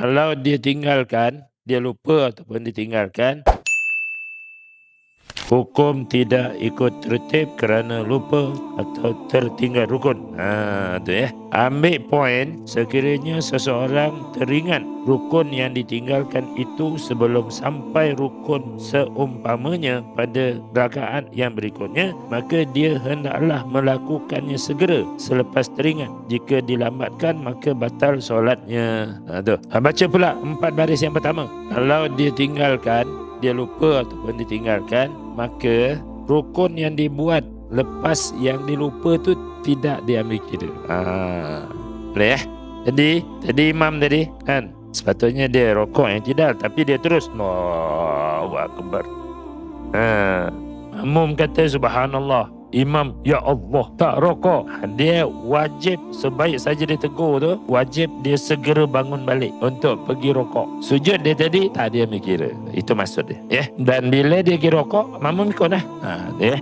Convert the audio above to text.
Kalau dia tinggalkan, dia lupa ataupun ditinggalkan, hukum tidak ikut tertib kerana lupa atau tertinggal rukun. Tu ya. Ambil poin sekiranya seseorang teringat rukun yang ditinggalkan itu sebelum sampai rukun seumpamanya pada rakaat yang berikutnya, maka dia hendaklah melakukannya segera selepas teringat. Jika dilambatkan, maka batal solatnya. Baca pula 4 baris yang pertama. Kalau dia tinggalkan, dia lupa ataupun ditinggalkan, maka rukun yang dibuat lepas yang dilupa tu tidak diambil kira. Boleh ya? Jadi imam tadi kan, sepatutnya dia rokok yang tidak, tapi dia terus Allahu Akbar. Makmum kata subhanallah, imam ya Allah tak rokok. Dia wajib, sebaik saja dia tegur tu, wajib dia segera bangun balik untuk pergi rokok. Sujud dia tadi tak dia mikir. Itu maksud dia ya. Dan bila dia pergi rokok, makmum ikut dah. Ya.